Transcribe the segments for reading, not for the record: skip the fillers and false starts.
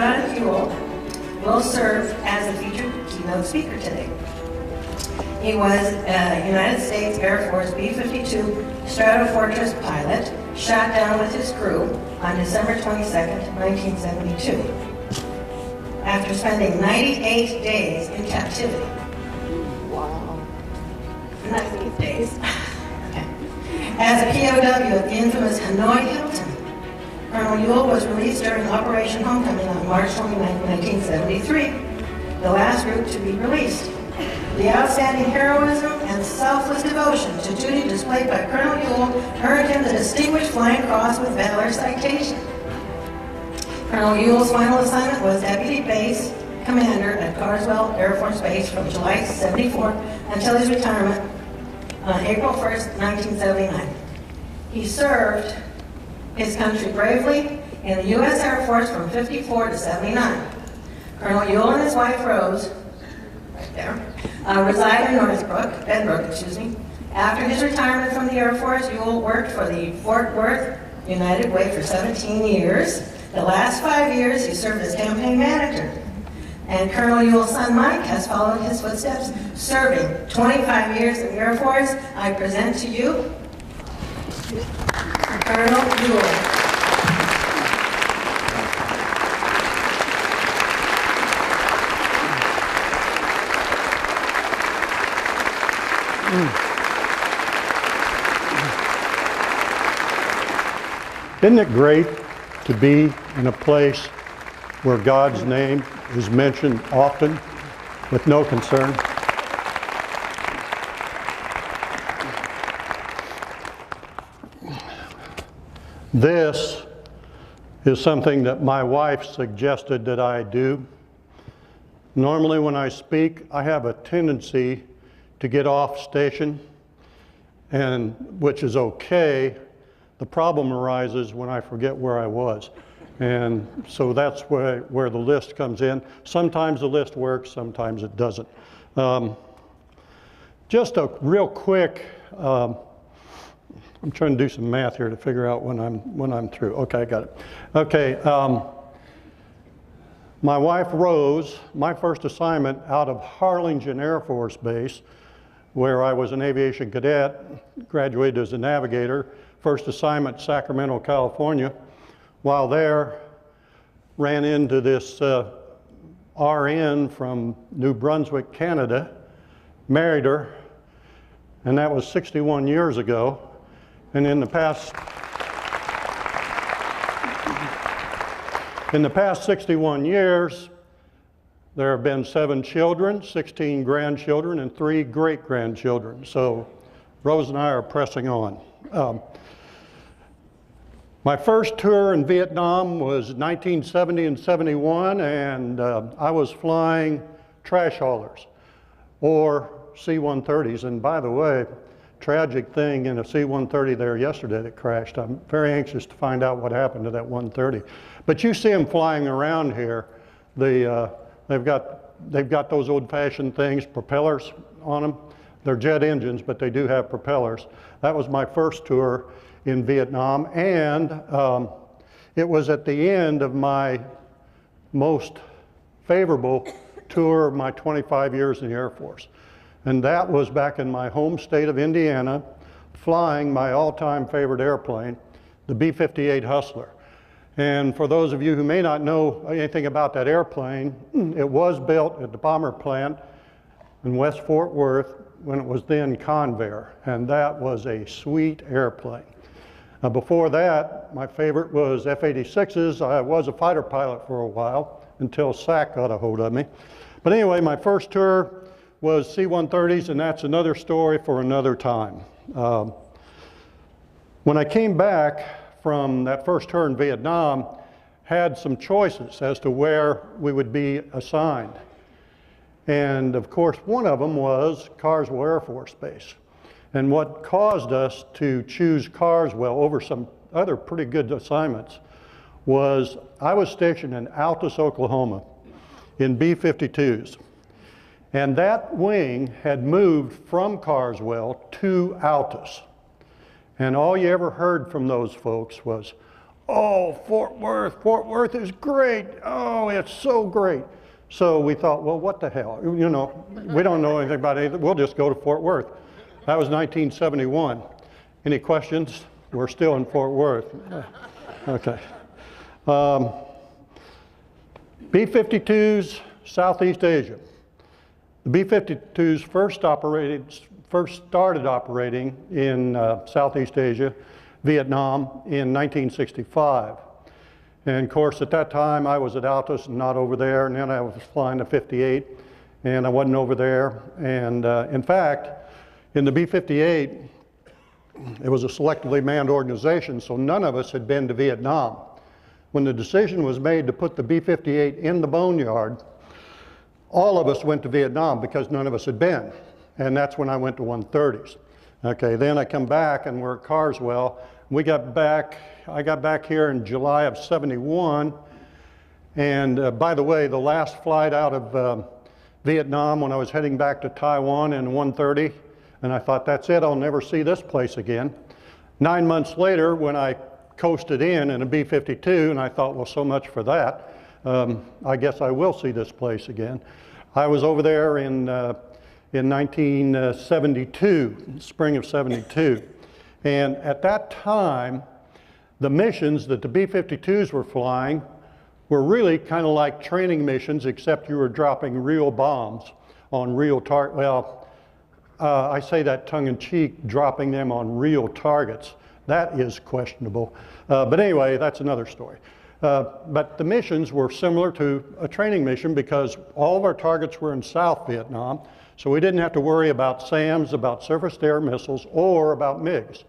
John Huell will serve as the featured keynote speaker today. He was a United States Air Force B-52 Stratofortress pilot, shot down with his crew on December 22nd, 1972, after spending 98 days in captivity. Wow. 98 days. Okay. As a POW at the infamous Hanoi Hilton, Colonel Huell was released during Operation Homecoming on March 29, 1973, the last group to be released. The outstanding heroism and selfless devotion to duty displayed by Colonel Huell earned him the Distinguished Flying Cross with Valor citation. Colonel Huell's final assignment was Deputy Base Commander at Carswell Air Force Base from July 74 until his retirement on April 1st, 1979. He served his country bravely in the U.S. Air Force from 54 to 79. Colonel Huell and his wife Rose, right there, reside in Bedbrook. After his retirement from the Air Force, Huell worked for the Fort Worth United Way for 17 years. The last 5 years, he served as campaign manager. And Colonel Huell's son, Mike, has followed his footsteps, serving 25 years in the Air Force. I present to you Colonel Huell. Isn't it great to be in a place where God's name is mentioned often with no concern? This is something that my wife suggested that I do. Normally when I speak, I have a tendency to get off station, and which is okay. The problem arises when I forget where I was. And so that's where the list comes in. Sometimes the list works, sometimes it doesn't. Just a real quick, I'm trying to do some math here to figure out when I'm through. Okay, I got it. Okay, my wife Rose, my first assignment out of Harlingen Air Force Base, where I was an aviation cadet, graduated as a navigator. First assignment, Sacramento, California. While there, ran into this RN from New Brunswick, Canada, married her, and that was 61 years ago. And in the past 61 years, there have been 7 children, 16 grandchildren, and 3 great-grandchildren. So Rose and I are pressing on. My first tour in Vietnam was 1970 and 71, and I was flying trash haulers, or C-130s. And by the way, tragic thing in a C-130 there yesterday that crashed. I'm very anxious to find out what happened to that 130. But you see them flying around here. They've got those old-fashioned things, propellers on them. They're jet engines, but they do have propellers. That was my first tour in Vietnam, and it was at the end of my most favorable tour of my 25 years in the Air Force. And that was back in my home state of Indiana, flying my all-time favorite airplane, the B-58 Hustler. And for those of you who may not know anything about that airplane, it was built at the bomber plant in West Fort Worth when it was then Convair, and that was a sweet airplane. Before that, my favorite was F-86s. I was a fighter pilot for a while until SAC got a hold of me. But anyway, my first tour was C-130s, and that's another story for another time. When I came back from that first tour in Vietnam, had some choices as to where we would be assigned. And of course, one of them was Carswell Air Force Base. And what caused us to choose Carswell over some other pretty good assignments was I was stationed in Altus, Oklahoma in B-52s. And that wing had moved from Carswell to Altus. And all you ever heard from those folks was, oh, Fort Worth is great. Oh, it's so great. So we thought, well, what the hell? You know, we don't know anything about anything. We'll just go to Fort Worth. That was 1971. Any questions? We're still in Fort Worth. Okay. B-52s, Southeast Asia. The B-52s first started operating in Southeast Asia, Vietnam, in 1965. And of course, at that time, I was at Altus and not over there, and then I was flying the 58, and I wasn't over there. And in fact, in the B-58, it was a selectively manned organization, so none of us had been to Vietnam. When the decision was made to put the B-58 in the boneyard, all of us went to Vietnam because none of us had been. And that's when I went to 130s. Okay, then I come back and we're at Carswell. I got back here in July of '71. And by the way, the last flight out of Vietnam when I was heading back to Taiwan in 130, and I thought, that's it, I'll never see this place again. 9 months later, when I coasted in a B-52, and I thought, well, so much for that. I guess I will see this place again. I was over there in 1972, spring of '72. And at that time, the missions that the B-52s were flying were really kind of like training missions, except you were dropping real bombs on real targets. Well, I say that tongue-in-cheek, dropping them on real targets. That is questionable. But anyway, that's another story. But the missions were similar to a training mission because all of our targets were in South Vietnam, so we didn't have to worry about SAMs, about surface-to-air missiles, or about MiGs.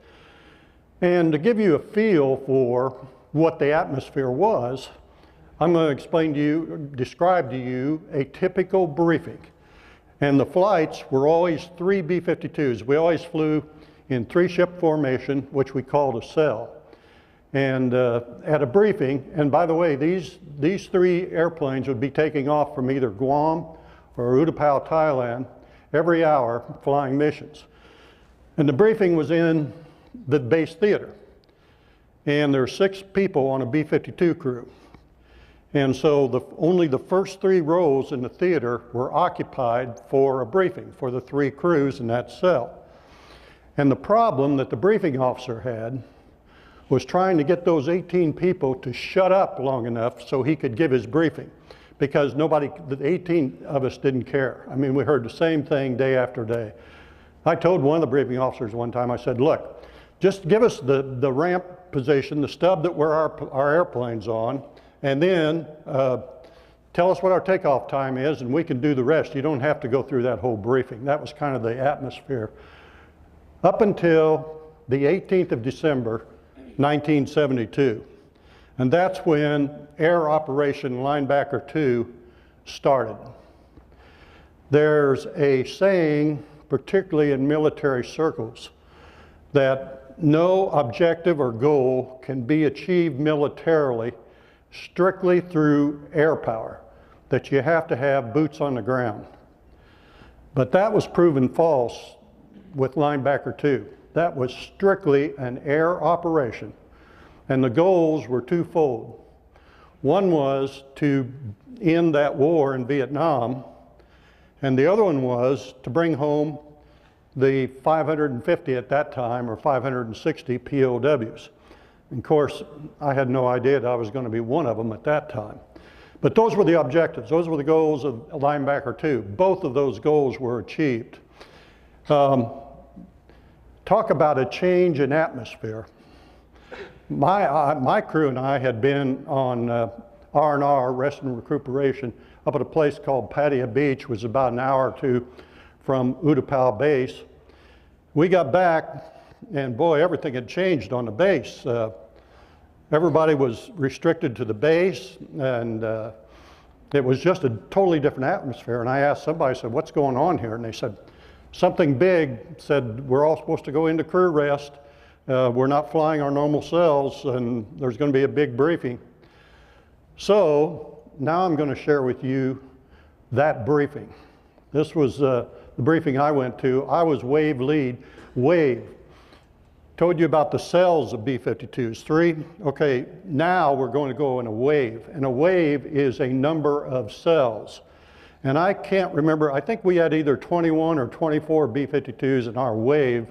And to give you a feel for what the atmosphere was, I'm going to describe to you a typical briefing. And the flights were always 3 B-52s. We always flew in 3-ship formation, which we called a cell. And at a briefing, and by the way, these 3 airplanes would be taking off from either Guam or Utapao, Thailand, every hour flying missions. And the briefing was in the base theater. And there are 6 people on a B-52 crew. And so only the first 3 rows in the theater were occupied for a briefing for the 3 crews in that cell. And the problem that the briefing officer had was trying to get those 18 people to shut up long enough so he could give his briefing, because the 18 of us didn't care. I mean, we heard the same thing day after day. I told one of the briefing officers one time, I said, look, just give us the ramp position, the stub that we're our airplane's on, and then tell us what our takeoff time is and we can do the rest. You don't have to go through that whole briefing. That was kind of the atmosphere. Up until the 18th of December, 1972. And that's when Air Operation Linebacker 2 started. There's a saying, particularly in military circles, that no objective or goal can be achieved militarily strictly through air power, that you have to have boots on the ground. But that was proven false with Linebacker 2. That was strictly an air operation, and the goals were twofold. One was to end that war in Vietnam, and the other one was to bring home the 550 at that time, or 560 POWs. And of course, I had no idea that I was going to be one of them at that time. But those were the objectives. Those were the goals of Linebacker 2. Both of those goals were achieved. Talk about a change in atmosphere. My crew and I had been on R&R, rest and recuperation, up at a place called Pattaya Beach, which was about an hour or 2 from Utapao base. We got back, and boy, everything had changed on the base. Everybody was restricted to the base, and it was just a totally different atmosphere. And I asked somebody, I said, what's going on here? And they said, something big. Said, we're all supposed to go into crew rest. We're not flying our normal cells, and there's going to be a big briefing. So now I'm going to share with you that briefing. This was the briefing I went to. I was wave lead. Wave told you about the cells of B-52s, 3. Okay, now we're going to go in a wave, and a wave is a number of cells. And I can't remember, I think we had either 21 or 24 B-52s in our wave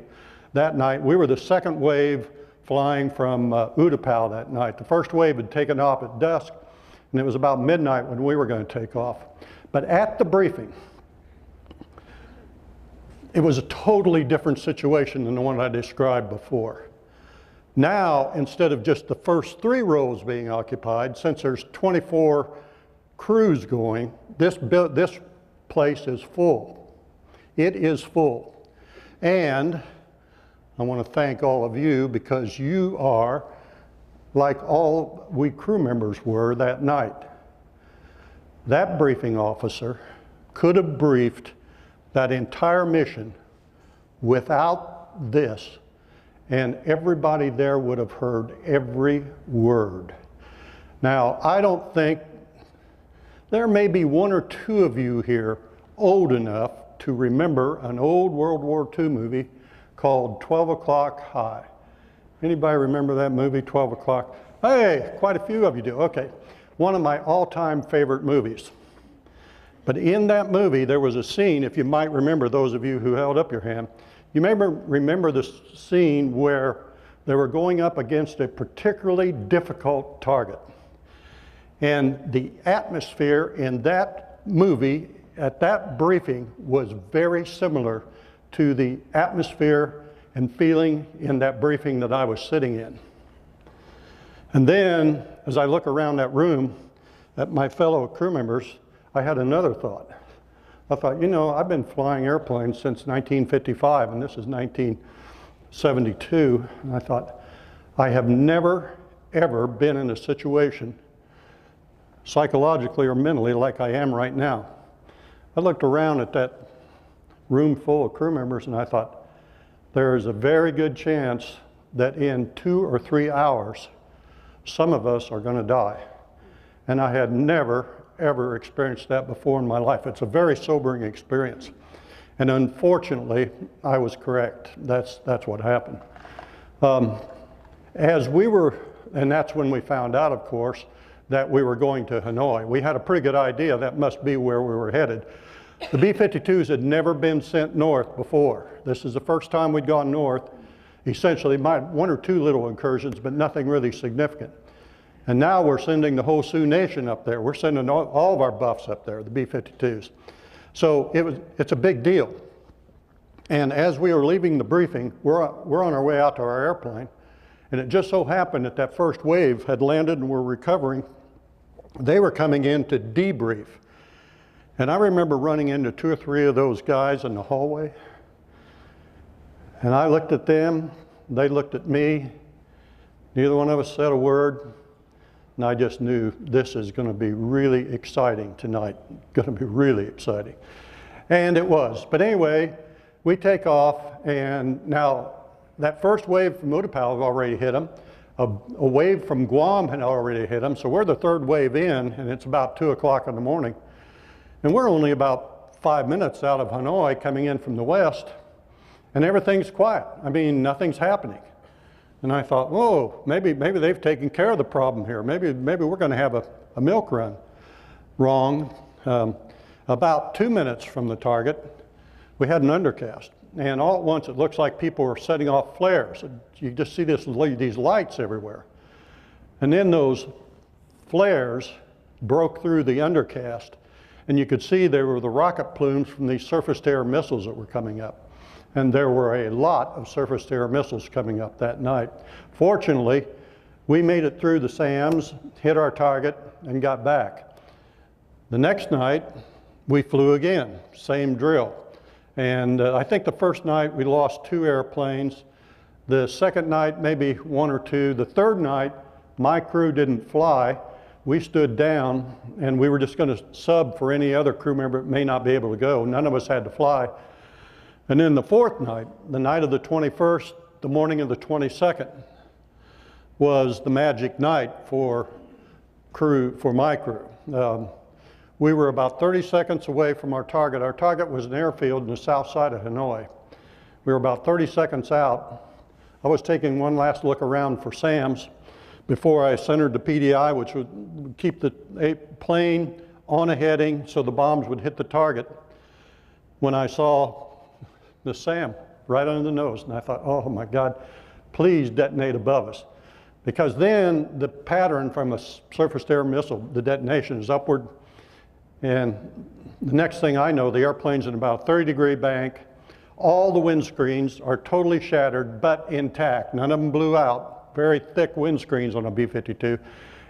that night. We were the second wave flying from Utapao that night. The first wave had taken off at dusk, and it was about midnight when we were going to take off. But at the briefing, it was a totally different situation than the one I described before. Now, instead of just the first 3 rows being occupied, since there's 24 crews going, this place is full. It is full. And I want to thank all of you, because you are like all we crew members were that night. That briefing officer could have briefed that entire mission without this, and everybody there would have heard every word. Now, I don't think, there may be 1 or 2 of you here old enough to remember an old World War II movie called 12 O'Clock High. Anybody remember that movie, 12 O'Clock? Hey, quite a few of you do. Okay, one of my all-time favorite movies. But in that movie, there was a scene, if you might remember, those of you who held up your hand, you may remember the scene where they were going up against a particularly difficult target. And the atmosphere in that movie, at that briefing, was very similar to the atmosphere and feeling in that briefing that I was sitting in. And then, as I look around that room at my fellow crew members, I had another thought. I thought, you know, I've been flying airplanes since 1955, and this is 1972. And I thought, I have never, ever been in a situation, psychologically or mentally, like I am right now. I looked around at that room full of crew members, and I thought, there is a very good chance that in 2 or 3 hours, some of us are going to die. And I had never, ever experienced that before in my life. It's a very sobering experience. And unfortunately, I was correct. That's what happened. As we were, and that's when we found out, of course, that we were going to Hanoi. We had a pretty good idea that must be where we were headed. The B-52s had never been sent north before. This is the first time we'd gone north. Essentially, 1 or 2 little incursions, but nothing really significant. And now we're sending the whole Sioux Nation up there. We're sending all of our buffs up there, the B-52s. So it's a big deal. And as we were leaving the briefing, we're on our way out to our airplane. And it just so happened that that first wave had landed and we're recovering. They were coming in to debrief. And I remember running into 2 or 3 of those guys in the hallway. And I looked at them, they looked at me. Neither one of us said a word. And I just knew this is going to be really exciting tonight. Going to be really exciting. And it was. But anyway, we take off, and now that first wave from Utapao had already hit them. A wave from Guam had already hit them. So we're the 3rd wave in, and it's about 2 o'clock in the morning. And we're only about 5 minutes out of Hanoi coming in from the west, and everything's quiet. I mean, nothing's happening. And I thought, whoa, maybe they've taken care of the problem here. Maybe we're going to have a milk run. Wrong. About 2 minutes from the target, we had an undercast. And all at once, it looks like people are setting off flares. You just see these lights everywhere. And then those flares broke through the undercast, and you could see there were the rocket plumes from these surface-to-air missiles that were coming up. And there were a lot of surface-to-air missiles coming up that night. Fortunately, we made it through the SAMs, hit our target, and got back. The next night, we flew again, same drill. And I think the first night we lost 2 airplanes. The second night, maybe 1 or 2. The third night, my crew didn't fly. We stood down, and we were just going to sub for any other crew member that may not be able to go. None of us had to fly. And then the fourth night, the night of the 21st, the morning of the 22nd, was the magic night for my crew. We were about 30 seconds away from our target. Our target was an airfield in the south side of Hanoi. We were about 30 seconds out I was taking one last look around for SAMs before I centered the PDI, which would keep the plane on a heading so the bombs would hit the target, when I saw the SAM right under the nose. And I thought, oh my God, please detonate above us. Because then the pattern from a surface-to-air missile, the detonation is upward. And the next thing I know, the airplane's in about a 30-degree bank. All the windscreens are totally shattered, but intact. None of them blew out. Very thick windscreens on a B-52.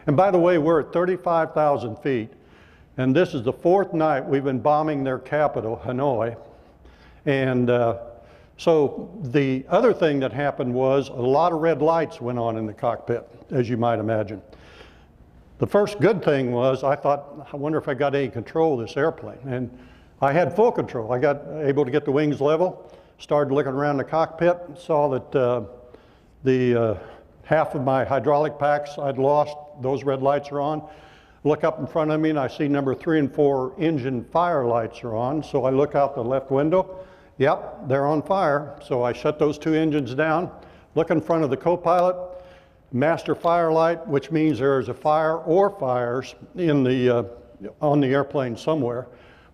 And by the way, we're at 35,000 feet. And this is the 4th night we've been bombing their capital, Hanoi. And so the other thing that happened was a lot of red lights went on in the cockpit, as you might imagine. The first good thing was I thought, I wonder if I got any control of this airplane. And I had full control. I got able to get the wings level, started looking around the cockpit, saw that half of my hydraulic packs I'd lost, those red lights are on. Look up in front of me and I see number 3 and 4 engine fire lights are on. So I look out the left window. Yep, they're on fire. So I shut those 2 engines down, look in front of the co-pilot, master fire light, which means there is a fire or fires in the, on the airplane somewhere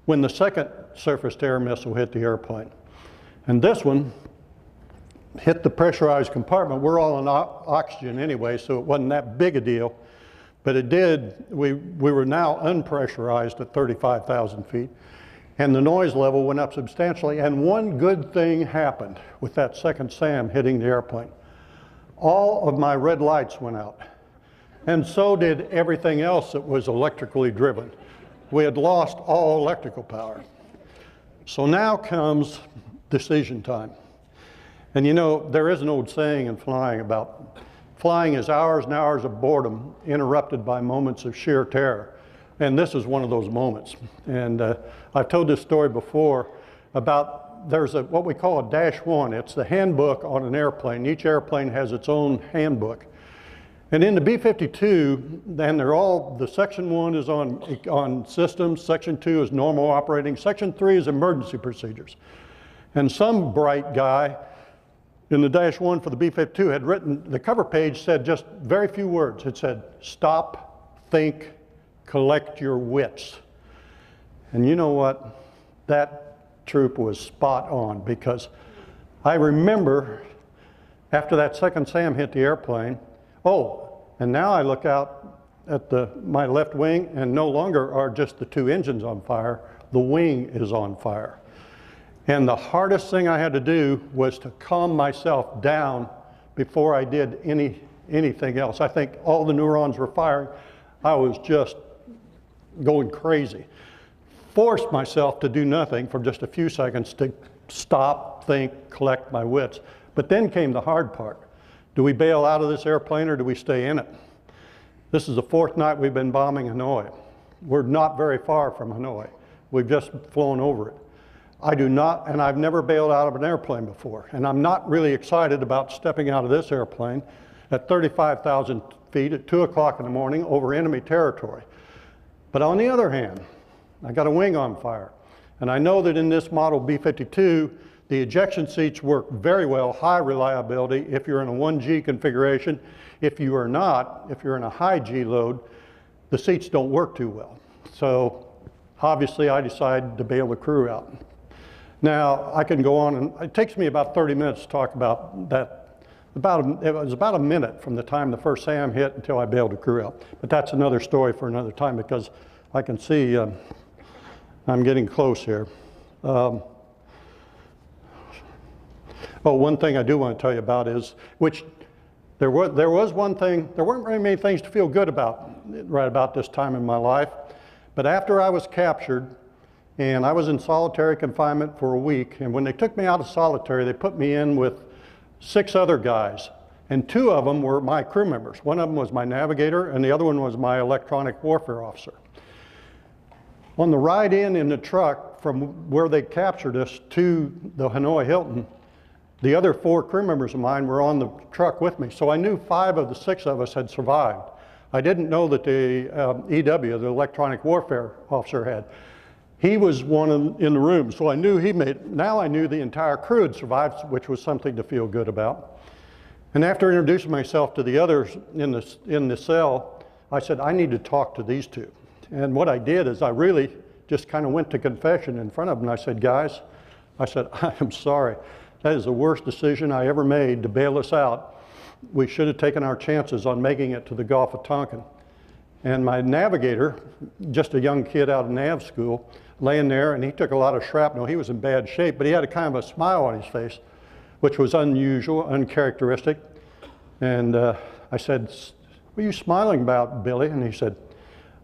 when the second surface-to-air missile hit the airplane. And this one hit the pressurized compartment. We're all on oxygen anyway, so it wasn't that big a deal. But it did, we were now unpressurized at 35,000 feet. And the noise level went up substantially. And one good thing happened with that second SAM hitting the airplane. All of my red lights went out. And so did everything else that was electrically driven. We had lost all electrical power. So now comes decision time. And you know, there is an old saying in flying about flying is hours and hours of boredom interrupted by moments of sheer terror. And this is one of those moments. And I've told this story before about there's what we call a -1. It's the handbook on an airplane. Each airplane has its own handbook. And in the B-52, then they're all, the section 1 is on systems, section 2 is normal operating, section 3 is emergency procedures. And some bright guy in the -1 for the B-52 had written, the cover page said just very few words. It said, stop, think, collect your wits. And you know what? That troop was spot on, because I remember after that second SAM hit the airplane, oh, and now I look out at my left wing and no longer are just the 2 engines on fire, the wing is on fire. And the hardest thing I had to do was to calm myself down before I did anything else. I think all the neurons were firing. I was just going crazy. Forced myself to do nothing for just a few seconds to stop, think, collect my wits. But then came the hard part. Do we bail out of this airplane or do we stay in it? This is the 4th night we've been bombing Hanoi. We're not very far from Hanoi. We've just flown over it. I do not, and I've never bailed out of an airplane before. And I'm not really excited about stepping out of this airplane at 35,000 feet at 2 o'clock in the morning over enemy territory. But on the other hand, I got a wing on fire. And I know that in this model B-52, the ejection seats work very well, high reliability if you're in a 1G configuration. If you are not, if you're in a high G load, the seats don't work too well. So obviously I decided to bail the crew out. Now I can go on, and it takes me about 30 minutes to talk about that. It was about a minute from the time the first SAM hit until I bailed the crew out. But that's another story for another time, because I can see I'm getting close here. Oh, one thing I do want to tell you about is, which there was one thing, there weren't very many things to feel good about right about this time in my life. But after I was captured, and I was in solitary confinement for a week, and when they took me out of solitary, they put me in with 6 other guys, and 2 of them were my crew members. One of them was my navigator, and the other one was my electronic warfare officer. On the ride in the truck from where they captured us to the Hanoi Hilton, the other 4 crew members of mine were on the truck with me. So I knew 5 of the 6 of us had survived. I didn't know that the EW, the electronic warfare officer, had. He was one in the room, so I knew he made it. Now I knew the entire crew had survived, which was something to feel good about. And after introducing myself to the others in the cell, I said, I need to talk to these two. And what I did is I really just kind of went to confession in front of them. I said, guys, I said, I am sorry. That is the worst decision I ever made to bail us out. We should have taken our chances on making it to the Gulf of Tonkin. And my navigator, just a young kid out of nav school, laying there, and he took a lot of shrapnel. He was in bad shape, but he had a kind of a smile on his face, which was unusual, uncharacteristic. And I said, what are you smiling about, Billy? And he said,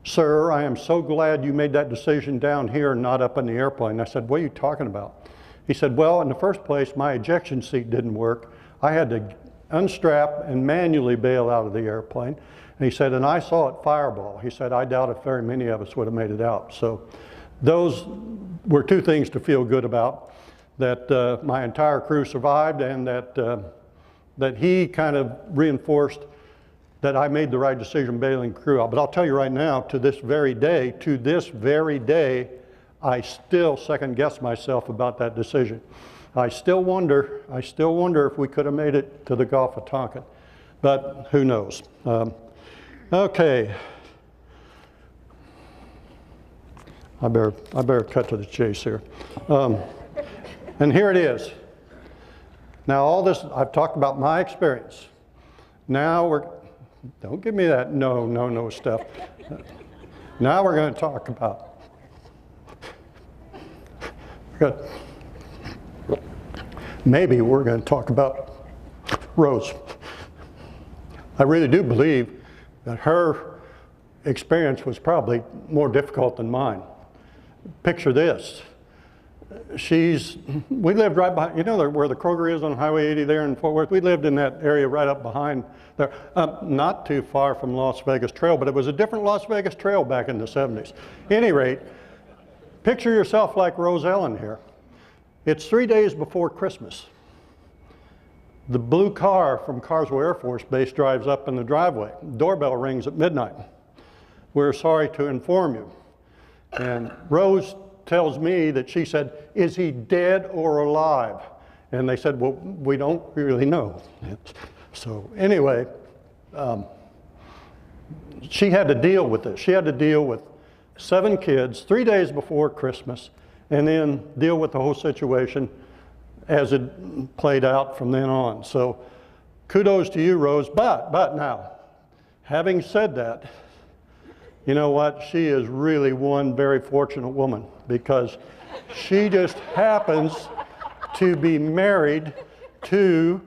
sir, I am so glad you made that decision down here and not up in the airplane. I said, what are you talking about? He said, well, in the first place, my ejection seat didn't work. I had to unstrap and manually bail out of the airplane. And he said, and I saw it fireball. He said, I doubt if very many of us would have made it out. So those were two things to feel good about, that my entire crew survived, and that he kind of reinforced that I made the right decision bailing the crew out. But I'll tell you right now, to this very day, I still second guess myself about that decision. I still wonder if we could have made it to the Gulf of Tonkin, but who knows. Okay. I better cut to the chase here. And here it is. Now all this, I've talked about my experience. Now don't give me that no stuff. Now we're going to talk about, maybe we're going to talk about Rose. I really do believe that her experience was probably more difficult than mine. Picture this. We lived right behind, you know where the Kroger is on Highway 80 there in Fort Worth? We lived in that area right up behind there, not too far from Las Vegas Trail, but it was a different Las Vegas Trail back in the 70s. At any rate, picture yourself like Rose Ellen here. It's 3 days before Christmas. The blue car from Carswell Air Force Base drives up in the driveway. Doorbell rings at midnight. We're sorry to inform you. And Rose tells me that she said, is he dead or alive? And they said, well, we don't really know. So anyway, she had to deal with this. She had to deal with 7 kids 3 days before Christmas, and then deal with the whole situation as it played out from then on. So kudos to you, Rose. But now, having said that, you know what? She is really one very fortunate woman, because she just happens to be married to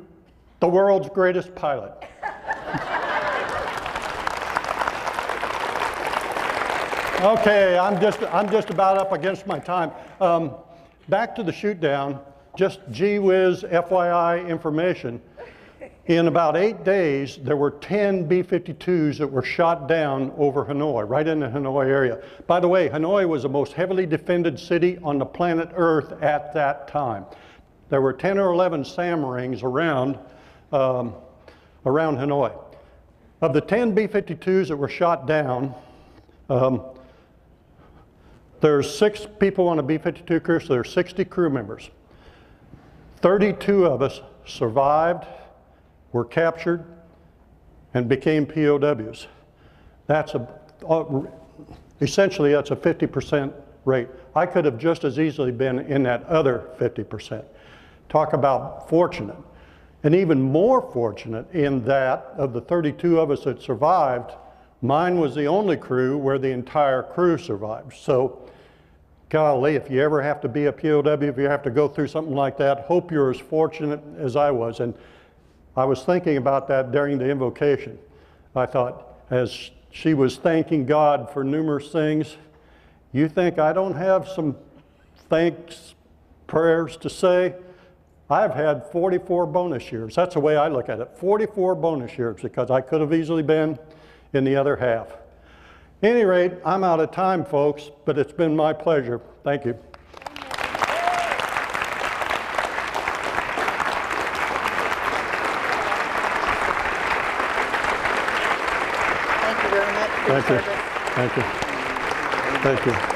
the world's greatest pilot. Okay, I'm just about up against my time. Back to the shoot down, just gee whiz FYI information. In about 8 days, there were 10 B-52s that were shot down over Hanoi, right in the Hanoi area. By the way, Hanoi was the most heavily defended city on the planet Earth at that time. There were 10 or 11 SAM rings around Hanoi. Of the 10 B-52s that were shot down, there's 6 people on a B-52 crew, so there's 60 crew members. 32 of us survived, were captured, and became POWs. Essentially that's a 50% rate. I could have just as easily been in that other 50%. Talk about fortunate. And even more fortunate in that of the 32 of us that survived, mine was the only crew where the entire crew survived. So, golly, if you ever have to be a POW, if you have to go through something like that, hope you're as fortunate as I was. And I was thinking about that during the invocation. I thought, as she was thanking God for numerous things, you think I don't have some thanks prayers to say? I've had 44 bonus years. That's the way I look at it. 44 bonus years, because I could have easily been in the other half. At any rate, I'm out of time, folks, but it's been my pleasure. Thank you. Thank you very much for your service. Thank you. Thank you. Thank you.